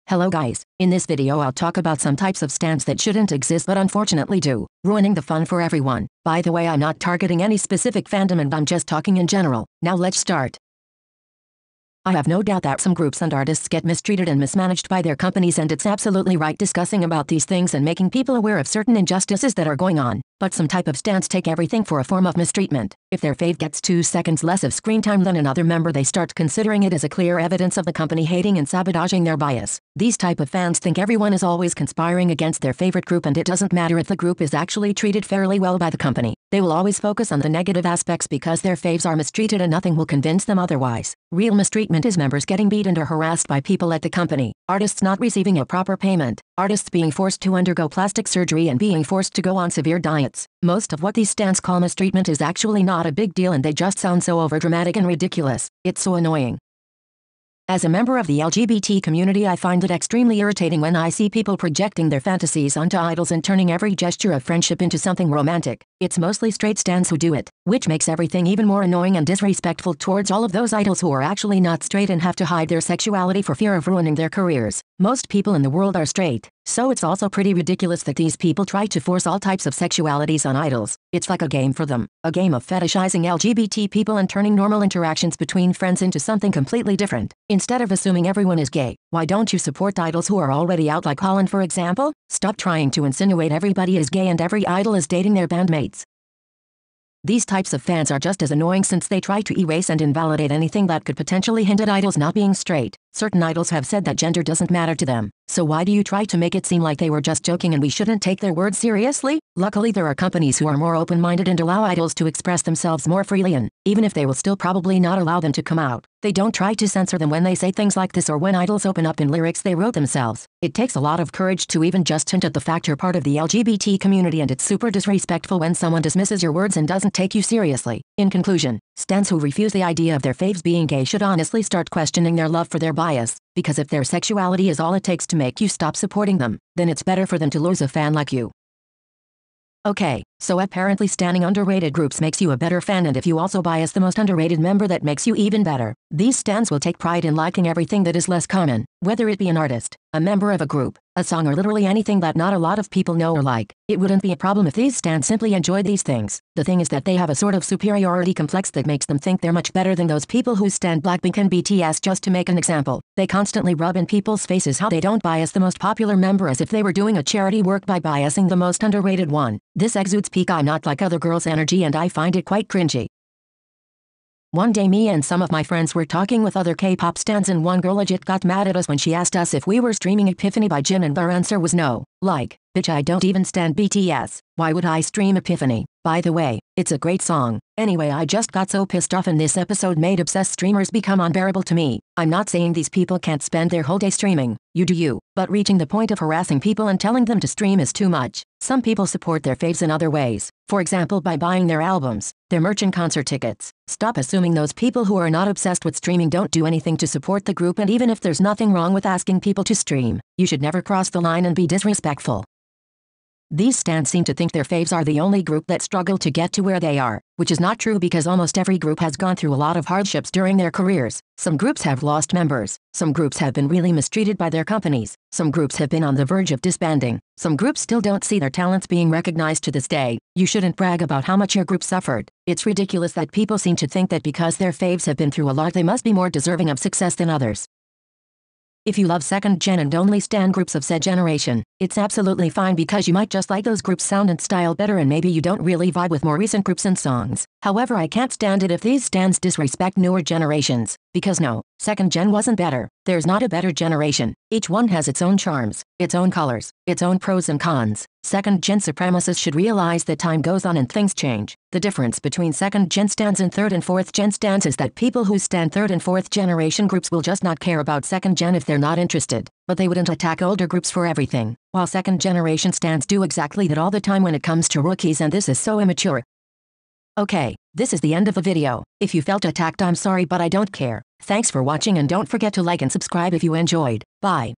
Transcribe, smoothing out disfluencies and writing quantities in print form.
Hello guys, in this video I'll talk about some types of stans that shouldn't exist but unfortunately do, ruining the fun for everyone. By the way, I'm not targeting any specific fandom and I'm just talking in general. Now let's start. I have no doubt that some groups and artists get mistreated and mismanaged by their companies, and it's absolutely right discussing about these things and making people aware of certain injustices that are going on. But some type of stans take everything for a form of mistreatment. If their fave gets 2 seconds less of screen time than another member, they start considering it as a clear evidence of the company hating and sabotaging their bias. These type of fans think everyone is always conspiring against their favorite group, and it doesn't matter if the group is actually treated fairly well by the company. They will always focus on the negative aspects because their faves are mistreated and nothing will convince them otherwise. Real mistreatment is members getting beaten or harassed by people at the company, artists not receiving a proper payment, artists being forced to undergo plastic surgery and being forced to go on severe diets. Most of what these stans call mistreatment is actually not a big deal, and they just sound so overdramatic and ridiculous. It's so annoying. As a member of the LGBT community, I find it extremely irritating when I see people projecting their fantasies onto idols and turning every gesture of friendship into something romantic. It's mostly straight stans who do it, which makes everything even more annoying and disrespectful towards all of those idols who are actually not straight and have to hide their sexuality for fear of ruining their careers. Most people in the world are straight, so it's also pretty ridiculous that these people try to force all types of sexualities on idols. It's like a game for them, a game of fetishizing LGBT people and turning normal interactions between friends into something completely different. Instead of assuming everyone is gay, why don't you support idols who are already out, like Holland for example? Stop trying to insinuate everybody is gay and every idol is dating their bandmates. These types of fans are just as annoying since they try to erase and invalidate anything that could potentially hint at idols not being straight. Certain idols have said that gender doesn't matter to them, so why do you try to make it seem like they were just joking and we shouldn't take their words seriously? Luckily, there are companies who are more open-minded and allow idols to express themselves more freely, and even if they will still probably not allow them to come out, they don't try to censor them when they say things like this or when idols open up in lyrics they wrote themselves. It takes a lot of courage to even just hint at the fact you're part of the LGBT community, and it's super disrespectful when someone dismisses your words and doesn't take you seriously. In conclusion, stans who refuse the idea of their faves being gay should honestly start questioning their love for their bias, because if their sexuality is all it takes to make you stop supporting them, then it's better for them to lose a fan like you. Okay, so apparently standing underrated groups makes you a better fan, and if you also bias the most underrated member, that makes you even better. These stans will take pride in liking everything that is less common, whether it be an artist, a member of a group, a song, or literally anything that not a lot of people know or like. It wouldn't be a problem if these stans simply enjoy these things. The thing is that they have a sort of superiority complex that makes them think they're much better than those people who stan Blackpink and BTS. Just to make an example, they constantly rub in people's faces how they don't bias the most popular member as if they were doing a charity work by biasing the most underrated one. This exudes peak "I'm not like other girls" energy, and I find it quite cringy. One day me and some of my friends were talking with other K-pop stans, and one girl legit got mad at us when she asked us if we were streaming Epiphany by Jin, and our answer was no. Like, bitch, I don't even stan BTS. Why would I stream Epiphany? By the way, it's a great song. Anyway, I just got so pissed off, and this episode made obsessed streamers become unbearable to me. I'm not saying these people can't spend their whole day streaming. You do you. But reaching the point of harassing people and telling them to stream is too much. Some people support their faves in other ways. For example, by buying their albums, their merch, and concert tickets. Stop assuming those people who are not obsessed with streaming don't do anything to support the group, and even if there's nothing wrong with asking people to stream, you should never cross the line and be disrespectful. These stans seem to think their faves are the only group that struggle to get to where they are, which is not true because almost every group has gone through a lot of hardships during their careers. Some groups have lost members, some groups have been really mistreated by their companies, some groups have been on the verge of disbanding, some groups still don't see their talents being recognized to this day. You shouldn't brag about how much your group suffered. It's ridiculous that people seem to think that because their faves have been through a lot, they must be more deserving of success than others. If you love second gen and only stan groups of said generation, it's absolutely fine because you might just like those groups' sound and style better, and maybe you don't really vibe with more recent groups and songs. However, I can't stand it if these stans disrespect newer generations, because no, second gen wasn't better. There's not a better generation. Each one has its own charms, its own colors, its own pros and cons. Second gen supremacists should realize that time goes on and things change. The difference between second gen stans and third and fourth gen stans is that people who stan third and fourth generation groups will just not care about second gen if they're not interested, but they wouldn't attack older groups for everything, while second generation stans do exactly that all the time when it comes to rookies, and this is so immature. Okay, this is the end of the video. If you felt attacked, I'm sorry, but I don't care. Thanks for watching, and don't forget to like and subscribe if you enjoyed. Bye.